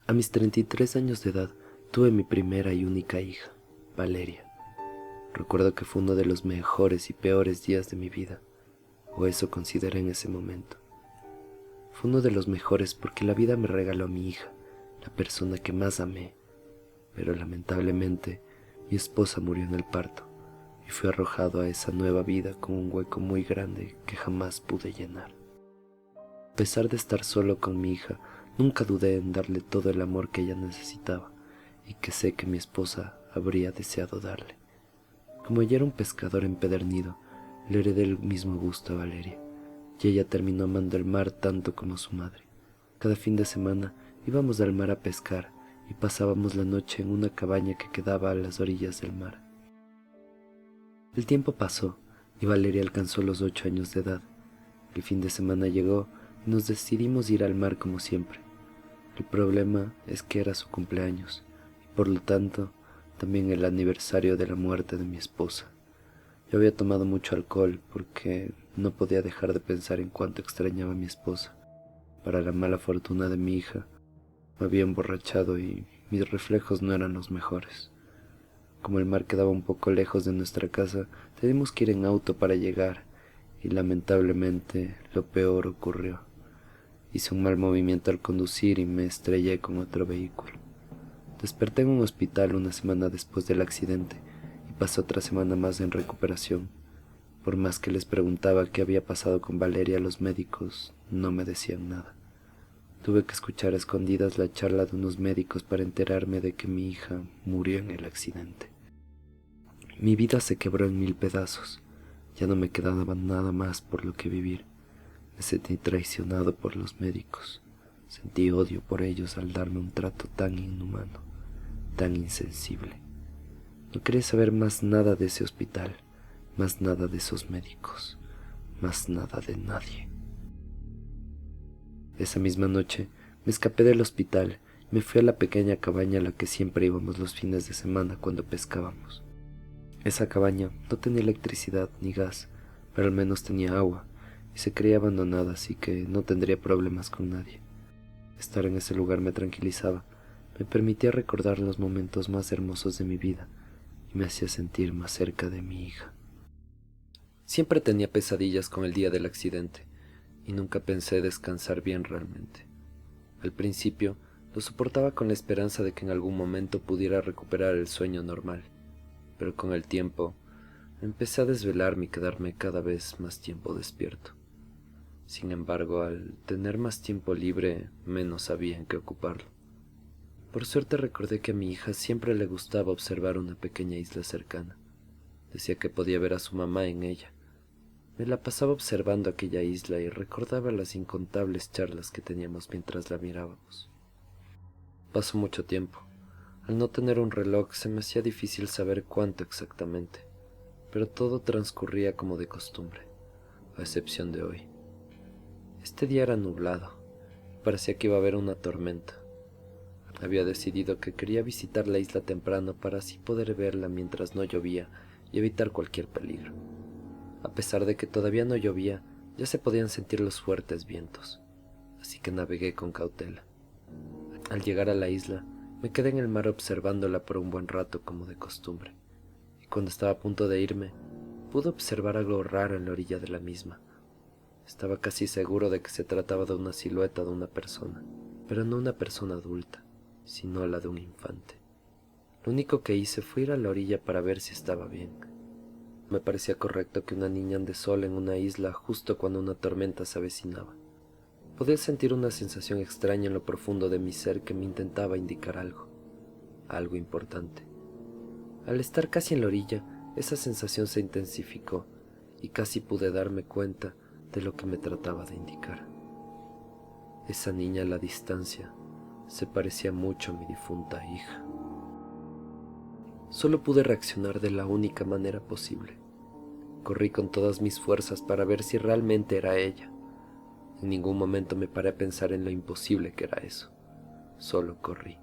A mis 33 años de edad tuve mi primera y única hija, Valeria. Recuerdo que fue uno de los mejores y peores días de mi vida, o eso consideré en ese momento. Fue uno de los mejores porque la vida me regaló a mi hija, la persona que más amé, pero lamentablemente mi esposa murió en el parto y fui arrojado a esa nueva vida con un hueco muy grande que jamás pude llenar. A pesar de estar solo con mi hija, nunca dudé en darle todo el amor que ella necesitaba y que sé que mi esposa habría deseado darle. Como ella era un pescador empedernido, le heredé el mismo gusto a Valeria, y ella terminó amando el mar tanto como su madre. Cada fin de semana íbamos al mar a pescar y pasábamos la noche en una cabaña que quedaba a las orillas del mar. El tiempo pasó y Valeria alcanzó los 8 años de edad. El fin de semana llegó y nos decidimos ir al mar como siempre. El problema es que era su cumpleaños y por lo tanto también el aniversario de la muerte de mi esposa. Yo había tomado mucho alcohol porque no podía dejar de pensar en cuánto extrañaba a mi esposa. Para la mala fortuna de mi hija, me había emborrachado y mis reflejos no eran los mejores. Como el mar quedaba un poco lejos de nuestra casa, tuvimos que ir en auto para llegar y lamentablemente lo peor ocurrió. Hice un mal movimiento al conducir y me estrellé con otro vehículo. Desperté en un hospital una semana después del accidente y pasé otra semana más en recuperación. Por más que les preguntaba qué había pasado con Valeria, los médicos no me decían nada. Tuve que escuchar a escondidas la charla de unos médicos para enterarme de que mi hija murió en el accidente. Mi vida se quebró en 1000 pedazos. Ya no me quedaba nada más por lo que vivir. Me sentí traicionado por los médicos. Sentí odio por ellos al darme un trato tan inhumano, tan insensible. No quería saber más nada de ese hospital, más nada de esos médicos, más nada de nadie. Esa misma noche me escapé del hospital y me fui a la pequeña cabaña a la que siempre íbamos los fines de semana cuando pescábamos. Esa cabaña no tenía electricidad ni gas, pero al menos tenía agua y se creía abandonada, así que no tendría problemas con nadie. Estar en ese lugar me tranquilizaba, me permitía recordar los momentos más hermosos de mi vida y me hacía sentir más cerca de mi hija. Siempre tenía pesadillas con el día del accidente y nunca pensé descansar bien realmente. Al principio lo soportaba con la esperanza de que en algún momento pudiera recuperar el sueño normal, pero con el tiempo empecé a desvelarme y quedarme cada vez más tiempo despierto. Sin embargo, al tener más tiempo libre, menos sabía en qué ocuparlo. Por suerte recordé que a mi hija siempre le gustaba observar una pequeña isla cercana. Decía que podía ver a su mamá en ella. Me la pasaba observando aquella isla y recordaba las incontables charlas que teníamos mientras la mirábamos. Pasó mucho tiempo. Al no tener un reloj se me hacía difícil saber cuánto exactamente, pero todo transcurría como de costumbre, a excepción de hoy. Este día era nublado, parecía que iba a haber una tormenta. Había decidido que quería visitar la isla temprano para así poder verla mientras no llovía y evitar cualquier peligro. A pesar de que todavía no llovía, ya se podían sentir los fuertes vientos, así que navegué con cautela. Al llegar a la isla, me quedé en el mar observándola por un buen rato como de costumbre, y cuando estaba a punto de irme, pude observar algo raro en la orilla de la misma. Estaba casi seguro de que se trataba de una silueta de una persona, pero no una persona adulta, sino la de un infante. Lo único que hice fue ir a la orilla para ver si estaba bien. Me parecía correcto que una niña ande sola en una isla justo cuando una tormenta se avecinaba. Podía sentir una sensación extraña en lo profundo de mi ser que me intentaba indicar algo, algo importante. Al estar casi en la orilla, esa sensación se intensificó y casi pude darme cuenta de lo que me trataba de indicar. Esa niña a la distancia se parecía mucho a mi difunta hija. Solo pude reaccionar de la única manera posible. Corrí con todas mis fuerzas para ver si realmente era ella. En ningún momento me paré a pensar en lo imposible que era eso. Solo corrí.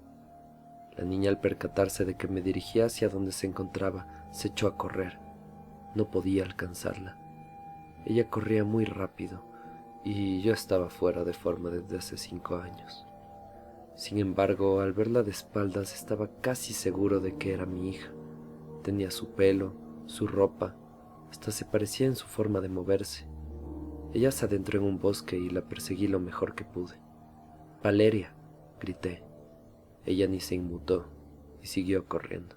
La niña, al percatarse de que me dirigía hacia donde se encontraba, se echó a correr. No podía alcanzarla. Ella corría muy rápido y yo estaba fuera de forma desde hace 5 años. Sin embargo, al verla de espaldas estaba casi seguro de que era mi hija. Tenía su pelo, su ropa, hasta se parecía en su forma de moverse. Ella se adentró en un bosque y la perseguí lo mejor que pude. «¡Valeria!», grité. Ella ni se inmutó y siguió corriendo.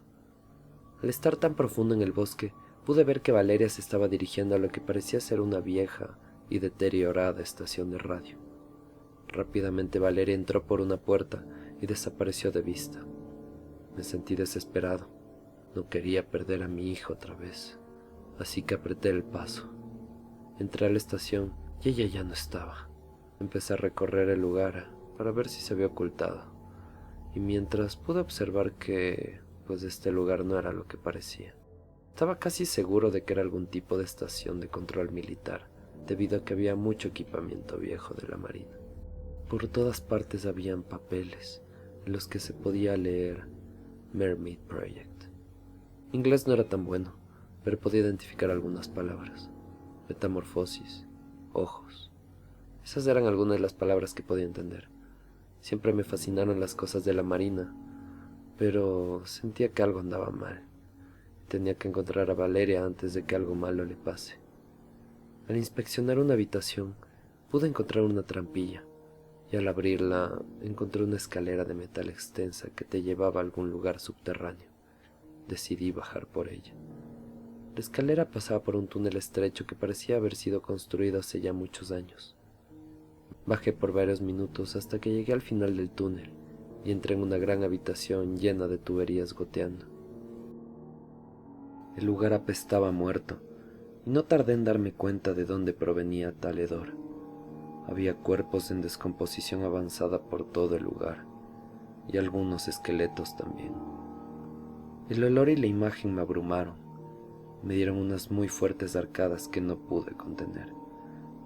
Al estar tan profundo en el bosque, pude ver que Valeria se estaba dirigiendo a lo que parecía ser una vieja y deteriorada estación de radio. Rápidamente Valeria entró por una puerta y desapareció de vista. Me sentí desesperado. No quería perder a mi hija otra vez, así que apreté el paso. Entré a la estación y ella ya no estaba. Empecé a recorrer el lugar para ver si se había ocultado, y mientras pude observar que, pues este lugar no era lo que parecía. Estaba casi seguro de que era algún tipo de estación de control militar, debido a que había mucho equipamiento viejo de la Marina. Por todas partes habían papeles en los que se podía leer Mermaid Project. Mi inglés no era tan bueno, pero podía identificar algunas palabras. Metamorfosis, ojos. Esas eran algunas de las palabras que podía entender. Siempre me fascinaron las cosas de la Marina, pero sentía que algo andaba mal. Tenía que encontrar a Valeria antes de que algo malo le pase. Al inspeccionar una habitación, pude encontrar una trampilla, y al abrirla encontré una escalera de metal extensa que te llevaba a algún lugar subterráneo. Decidí bajar por ella. La escalera pasaba por un túnel estrecho que parecía haber sido construido hace ya muchos años. Bajé por varios minutos hasta que llegué al final del túnel y entré en una gran habitación llena de tuberías goteando. El lugar apestaba a muerto, y no tardé en darme cuenta de dónde provenía tal hedor. Había cuerpos en descomposición avanzada por todo el lugar, y algunos esqueletos también. El olor y la imagen me abrumaron. Me dieron unas muy fuertes arcadas que no pude contener.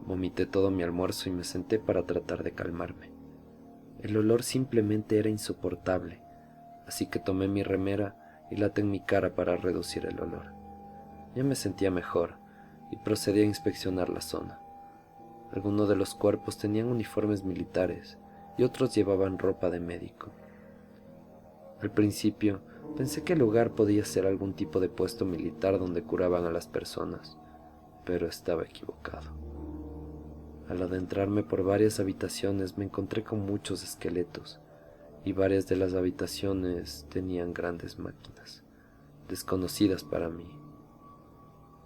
Vomité todo mi almuerzo y me senté para tratar de calmarme. El olor simplemente era insoportable, así que tomé mi remera y la até en mi cara para reducir el olor. Ya me sentía mejor y procedí a inspeccionar la zona. Algunos de los cuerpos tenían uniformes militares y otros llevaban ropa de médico. Al principio pensé que el lugar podía ser algún tipo de puesto militar donde curaban a las personas, pero estaba equivocado. Al adentrarme por varias habitaciones me encontré con muchos esqueletos, y varias de las habitaciones tenían grandes máquinas, desconocidas para mí.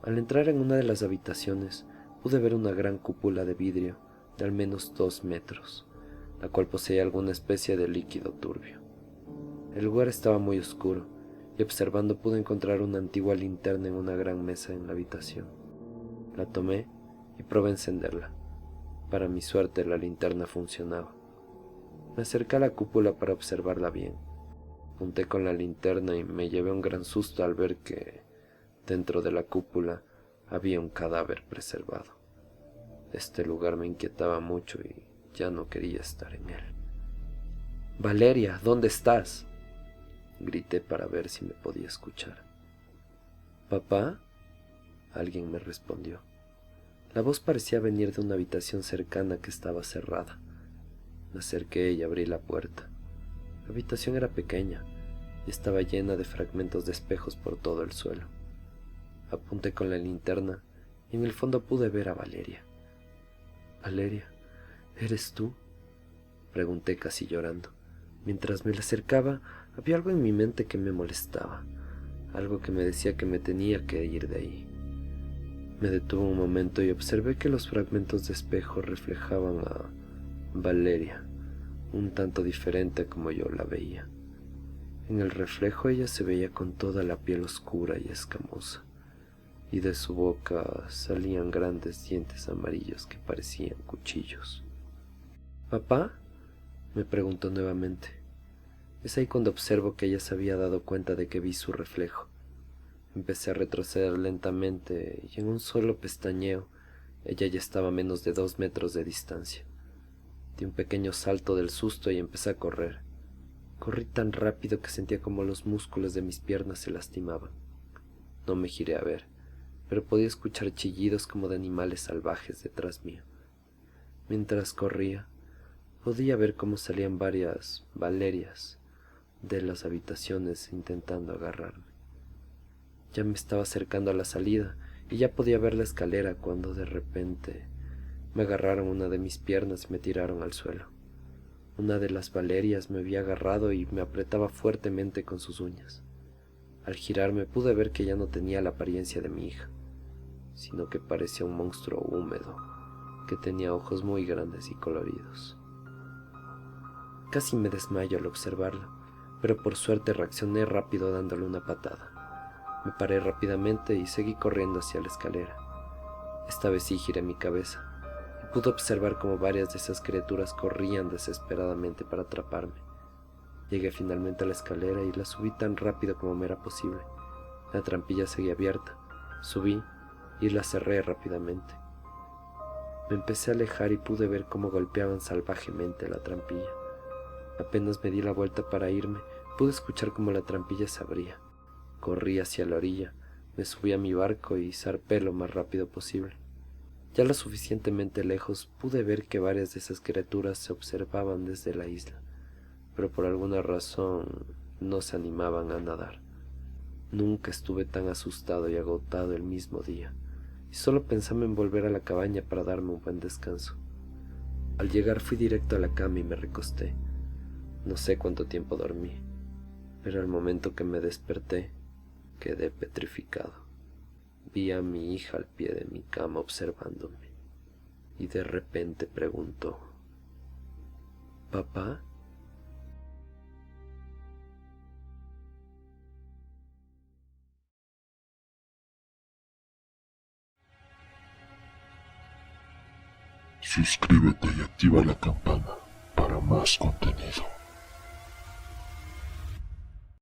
Al entrar en una de las habitaciones pude ver una gran cúpula de vidrio de al menos 2 metros, la cual poseía alguna especie de líquido turbio. El lugar estaba muy oscuro, y observando pude encontrar una antigua linterna en una gran mesa en la habitación. La tomé y probé a encenderla. Para mi suerte, la linterna funcionaba. Me acerqué a la cúpula para observarla bien. Apunté con la linterna y me llevé un gran susto al ver que, dentro de la cúpula, había un cadáver preservado. Este lugar me inquietaba mucho y ya no quería estar en él. «Valeria, ¿dónde estás?», grité para ver si me podía escuchar. «¿Papá?», alguien me respondió. La voz parecía venir de una habitación cercana que estaba cerrada. Me acerqué y abrí la puerta. La habitación era pequeña y estaba llena de fragmentos de espejos por todo el suelo. Apunté con la linterna y en el fondo pude ver a Valeria. «Valeria, ¿eres tú?», pregunté casi llorando. Mientras me la acercaba, había algo en mi mente que me molestaba, algo que me decía que me tenía que ir de ahí. Me detuve un momento y observé que los fragmentos de espejo reflejaban a Valeria, un tanto diferente a como yo la veía. En el reflejo ella se veía con toda la piel oscura y escamosa, y de su boca salían grandes dientes amarillos que parecían cuchillos. ¿Papá?, me preguntó nuevamente. Es ahí cuando observo que ella se había dado cuenta de que vi su reflejo. Empecé a retroceder lentamente y en un solo pestañeo ella ya estaba a menos de 2 metros de distancia. Di un pequeño salto del susto y empecé a correr. Corrí tan rápido que sentía como los músculos de mis piernas se lastimaban. No me giré a ver, pero podía escuchar chillidos como de animales salvajes detrás mío. Mientras corría, podía ver cómo salían varias Valerias de las habitaciones intentando agarrarme. Ya me estaba acercando a la salida y ya podía ver la escalera cuando de repente me agarraron una de mis piernas y me tiraron al suelo. Una de las Valerias me había agarrado y me apretaba fuertemente con sus uñas. Al girarme pude ver que ya no tenía la apariencia de mi hija, sino que parecía un monstruo húmedo que tenía ojos muy grandes y coloridos. Casi me desmayo al observarla, pero por suerte reaccioné rápido dándole una patada. Me paré rápidamente y seguí corriendo hacia la escalera. Esta vez sí giré mi cabeza y pude observar cómo varias de esas criaturas corrían desesperadamente para atraparme. Llegué finalmente a la escalera y la subí tan rápido como me era posible. La trampilla seguía abierta. Subí y la cerré rápidamente. Me empecé a alejar y pude ver cómo golpeaban salvajemente la trampilla. Apenas me di la vuelta para irme, pude escuchar cómo la trampilla se abría. Corrí hacia la orilla, me subí a mi barco y zarpé lo más rápido posible. Ya lo suficientemente lejos pude ver que varias de esas criaturas se observaban desde la isla, pero por alguna razón no se animaban a nadar. Nunca estuve tan asustado y agotado el mismo día, y solo pensaba en volver a la cabaña para darme un buen descanso. Al llegar fui directo a la cama y me recosté. No sé cuánto tiempo dormí, pero al momento que me desperté, quedé petrificado. Vi a mi hija al pie de mi cama observándome, y de repente preguntó: ¿Papá? Suscríbete y activa la campana para más contenido.